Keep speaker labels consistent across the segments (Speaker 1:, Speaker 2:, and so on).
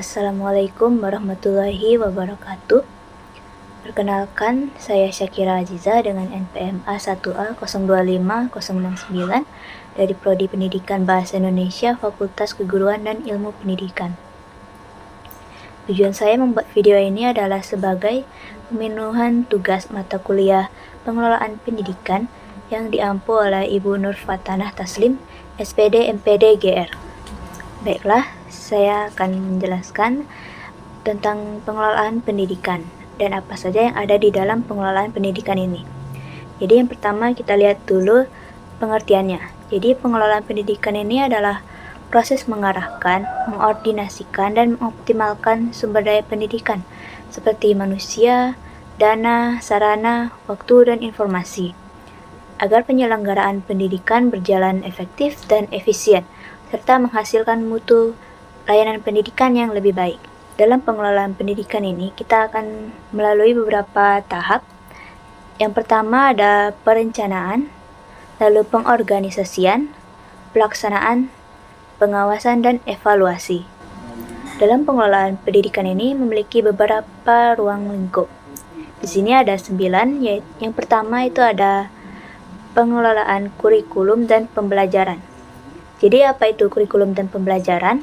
Speaker 1: Assalamualaikum warahmatullahi wabarakatuh. Perkenalkan, saya Syakira Aziza dengan NPM A1A025069 dari Prodi Pendidikan Bahasa Indonesia Fakultas Keguruan dan Ilmu Pendidikan. Tujuan saya membuat video ini adalah sebagai pemenuhan tugas mata kuliah Pengelolaan Pendidikan yang diampu oleh Ibu Nur Fatanah Taslim, SPD MPD GR. Baiklah, saya akan menjelaskan tentang pengelolaan pendidikan dan apa saja yang ada di dalam pengelolaan pendidikan ini. Jadi yang pertama kita lihat dulu pengertiannya. Jadi pengelolaan pendidikan ini adalah proses mengarahkan, mengordinasikan, dan mengoptimalkan sumber daya pendidikan seperti manusia, dana, sarana, waktu, dan informasi agar penyelenggaraan pendidikan berjalan efektif dan efisien serta menghasilkan mutu layanan pendidikan yang lebih baik. Dalam pengelolaan pendidikan ini, kita akan melalui beberapa tahap. Yang pertama ada perencanaan, lalu pengorganisasian, pelaksanaan, pengawasan, dan evaluasi. Dalam pengelolaan pendidikan ini memiliki beberapa ruang lingkup. Di sini ada 9, yaitu yang pertama itu ada pengelolaan kurikulum dan pembelajaran. Jadi apa itu kurikulum dan pembelajaran?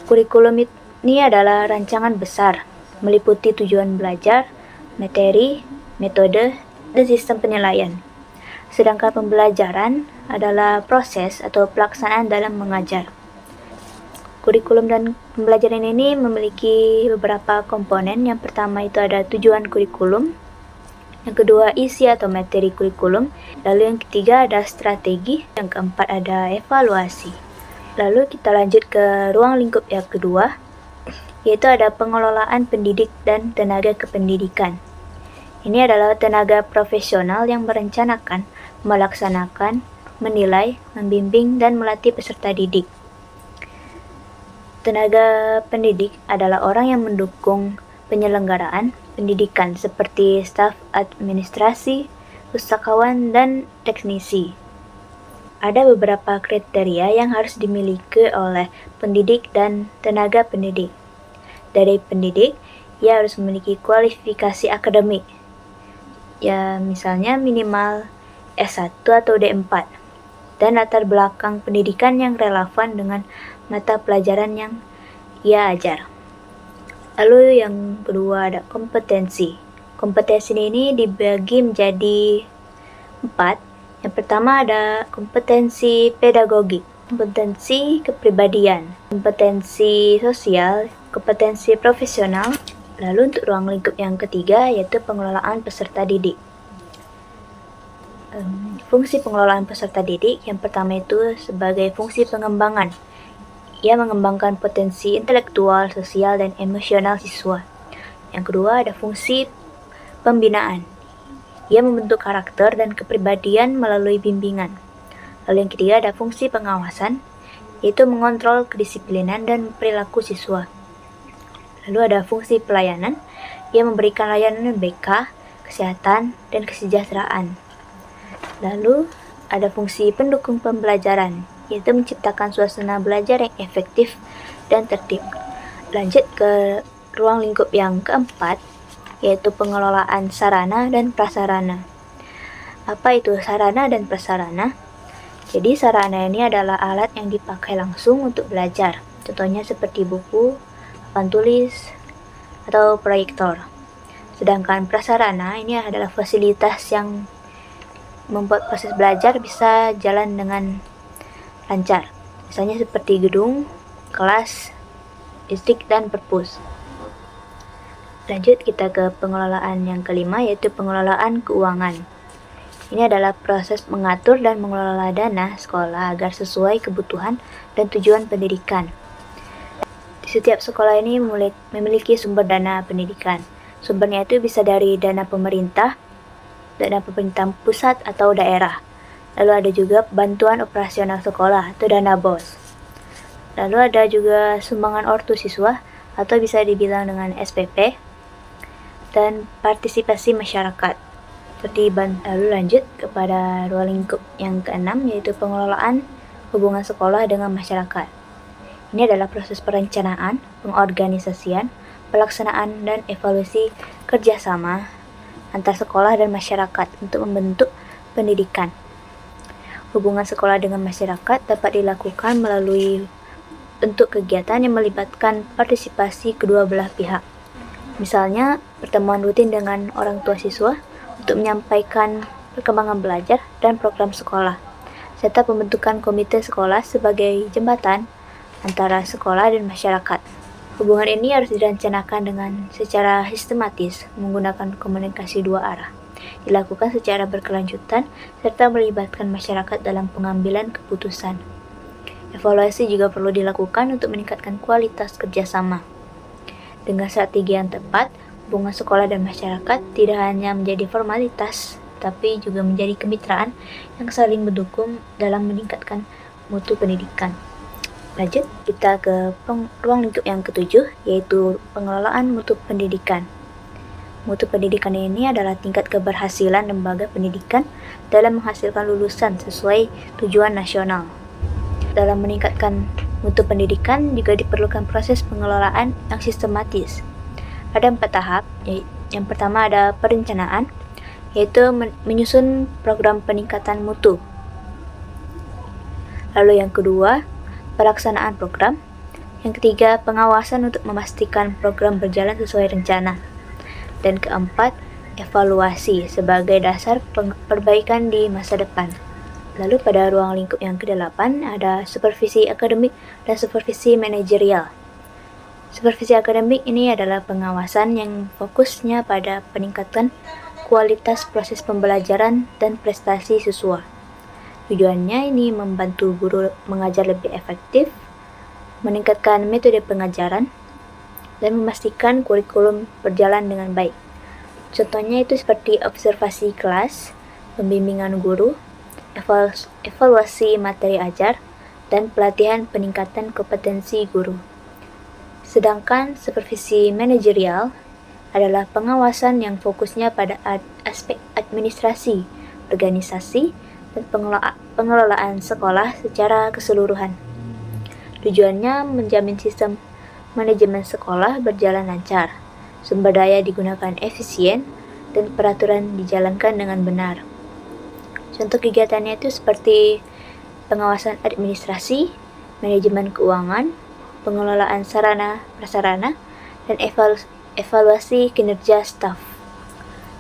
Speaker 1: Kurikulum ini adalah rancangan besar, meliputi tujuan belajar, materi, metode, dan sistem penilaian. Sedangkan pembelajaran adalah proses atau pelaksanaan dalam mengajar. Kurikulum dan pembelajaran ini memiliki beberapa komponen. Yang pertama itu ada tujuan kurikulum, yang kedua isi atau materi kurikulum, lalu yang ketiga ada strategi, yang keempat ada evaluasi. Lalu kita lanjut ke ruang lingkup yang kedua, yaitu ada pengelolaan pendidik dan tenaga kependidikan. Ini adalah tenaga profesional yang merencanakan, melaksanakan, menilai, membimbing, dan melatih peserta didik. Tenaga pendidik adalah orang yang mendukung penyelenggaraan pendidikan seperti staf administrasi, pustakawan, dan teknisi. Ada beberapa kriteria yang harus dimiliki oleh pendidik dan tenaga pendidik. Dari pendidik, ia harus memiliki kualifikasi akademik. Ya, misalnya minimal S1 atau D4. Dan latar belakang pendidikan yang relevan dengan mata pelajaran yang ia ajar. Lalu yang kedua ada kompetensi. Kompetensi ini dibagi menjadi 4. Yang pertama ada kompetensi pedagogik, kompetensi kepribadian, kompetensi sosial, kompetensi profesional. Lalu untuk ruang lingkup yang ketiga yaitu pengelolaan peserta didik. Fungsi pengelolaan peserta didik yang pertama itu sebagai fungsi pengembangan. Ia mengembangkan potensi intelektual, sosial, dan emosional siswa. Yang kedua ada fungsi pembinaan. Ia membentuk karakter dan kepribadian melalui bimbingan. Lalu yang ketiga ada fungsi pengawasan, yaitu mengontrol kedisiplinan dan perilaku siswa. Lalu ada fungsi pelayanan, ia memberikan layanan BK, kesehatan, dan kesejahteraan. Lalu ada fungsi pendukung pembelajaran, yaitu menciptakan suasana belajar yang efektif dan tertib. Lanjut ke ruang lingkup yang keempat, yaitu pengelolaan sarana dan prasarana. Apa itu sarana dan prasarana? Jadi sarana ini adalah alat yang dipakai langsung untuk belajar. Contohnya seperti buku, papan tulis, atau proyektor. Sedangkan prasarana ini adalah fasilitas yang membuat proses belajar bisa jalan dengan lancar. Misalnya seperti gedung, kelas, listrik, dan perpus. Lanjut kita ke pengelolaan yang kelima, yaitu pengelolaan keuangan. Ini adalah proses mengatur dan mengelola dana sekolah agar sesuai kebutuhan dan tujuan pendidikan. Di setiap sekolah ini memiliki sumber dana pendidikan. Sumbernya itu bisa dari dana pemerintah pusat atau daerah. Lalu ada juga bantuan operasional sekolah atau dana BOS. Lalu ada juga sumbangan ortu siswa atau bisa dibilang dengan SPP dan partisipasi masyarakat. Lalu lanjut kepada ruang lingkup yang keenam, yaitu pengelolaan hubungan sekolah dengan masyarakat. Ini adalah proses perencanaan, pengorganisasian, pelaksanaan, dan evaluasi kerjasama antar sekolah dan masyarakat untuk membentuk pendidikan. Hubungan sekolah dengan masyarakat dapat dilakukan melalui bentuk kegiatan yang melibatkan partisipasi kedua belah pihak. Misalnya, pertemuan rutin dengan orang tua siswa untuk menyampaikan perkembangan belajar dan program sekolah, serta pembentukan komite sekolah sebagai jembatan antara sekolah dan masyarakat. Hubungan ini harus direncanakan dengan secara sistematis, menggunakan komunikasi dua arah, dilakukan secara berkelanjutan, serta melibatkan masyarakat dalam pengambilan keputusan. Evaluasi juga perlu dilakukan untuk meningkatkan kualitas kerjasama. Dengan strategi yang tepat, hubungan sekolah dan masyarakat tidak hanya menjadi formalitas, tapi juga menjadi kemitraan yang saling mendukung dalam meningkatkan mutu pendidikan. Lanjut, kita ke ruang lingkup yang ketujuh, yaitu pengelolaan mutu pendidikan. Mutu pendidikan ini adalah tingkat keberhasilan lembaga pendidikan dalam menghasilkan lulusan sesuai tujuan nasional. Dalam meningkatkan mutu pendidikan juga diperlukan proses pengelolaan yang sistematis. Ada 4 tahap. Yang pertama ada perencanaan, yaitu menyusun program peningkatan mutu. Lalu yang kedua, pelaksanaan program. Yang ketiga, pengawasan untuk memastikan program berjalan sesuai rencana. Dan keempat, evaluasi sebagai dasar perbaikan di masa depan. Lalu pada ruang lingkup yang ke-8 ada supervisi akademik dan supervisi manajerial. Supervisi akademik ini adalah pengawasan yang fokusnya pada peningkatan kualitas proses pembelajaran dan prestasi siswa. Tujuannya ini membantu guru mengajar lebih efektif, meningkatkan metode pengajaran, dan memastikan kurikulum berjalan dengan baik. Contohnya itu seperti observasi kelas, pembimbingan guru, evaluasi materi ajar, dan pelatihan peningkatan kompetensi guru. Sedangkan supervisi manajerial adalah pengawasan yang fokusnya pada aspek administrasi, organisasi, dan pengelolaan sekolah secara keseluruhan. Tujuannya menjamin sistem manajemen sekolah berjalan lancar, sumber daya digunakan efisien, dan peraturan dijalankan dengan benar. Contoh kegiatannya itu seperti pengawasan administrasi, manajemen keuangan, pengelolaan sarana prasarana, dan evaluasi kinerja staf.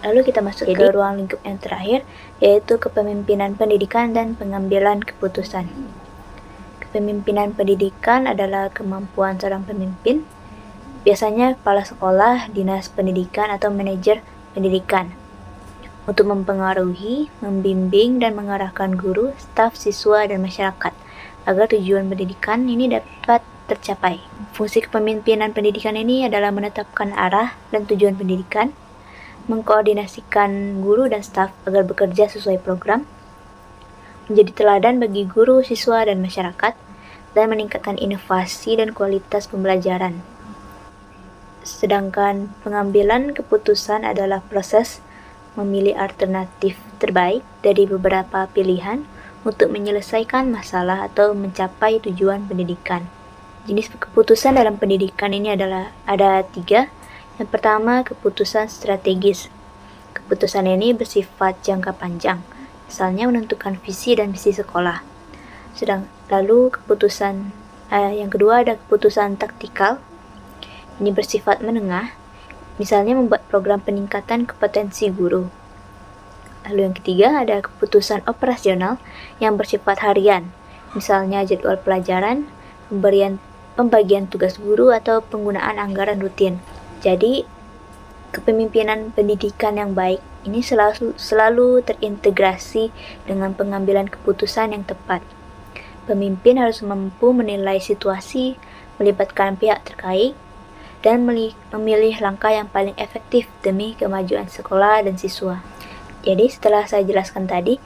Speaker 1: Lalu kita masuk ke ruang lingkup yang terakhir, yaitu kepemimpinan pendidikan dan pengambilan keputusan. Kepemimpinan pendidikan adalah kemampuan seorang pemimpin, biasanya kepala sekolah, dinas pendidikan, atau manajer pendidikan, untuk mempengaruhi, membimbing, dan mengarahkan guru, staf, siswa, dan masyarakat agar tujuan pendidikan ini dapat tercapai. Fungsi kepemimpinan pendidikan ini adalah menetapkan arah dan tujuan pendidikan, mengkoordinasikan guru dan staf agar bekerja sesuai program, menjadi teladan bagi guru, siswa, dan masyarakat, dan meningkatkan inovasi dan kualitas pembelajaran. Sedangkan pengambilan keputusan adalah proses memilih alternatif terbaik dari beberapa pilihan untuk menyelesaikan masalah atau mencapai tujuan pendidikan. Jenis keputusan dalam pendidikan ini ada 3. Yang pertama, keputusan strategis. Keputusan ini bersifat jangka panjang, misalnya menentukan visi dan misi sekolah. Lalu yang kedua ada keputusan taktikal. Ini bersifat menengah, misalnya membuat program peningkatan kompetensi guru. Lalu yang ketiga ada keputusan operasional yang bersifat harian, misalnya jadwal pelajaran, pembagian tugas guru, atau penggunaan anggaran rutin. Jadi, kepemimpinan pendidikan yang baik ini selalu terintegrasi dengan pengambilan keputusan yang tepat. Pemimpin harus mampu menilai situasi, melibatkan pihak terkait, dan memilih langkah yang paling efektif demi kemajuan sekolah dan siswa. Jadi setelah saya jelaskan tadi,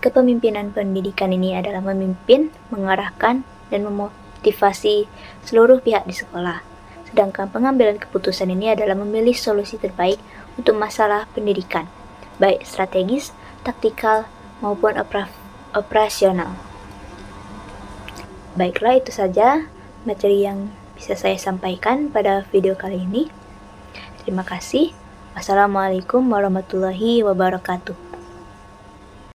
Speaker 1: kepemimpinan pendidikan ini adalah memimpin, mengarahkan, dan memotivasi seluruh pihak di sekolah. Sedangkan pengambilan keputusan ini adalah memilih solusi terbaik untuk masalah pendidikan, baik strategis, taktikal, maupun operasional. Baiklah, itu saja materi yang bisa saya sampaikan pada video kali ini. Terima kasih. Wassalamualaikum warahmatullahi wabarakatuh.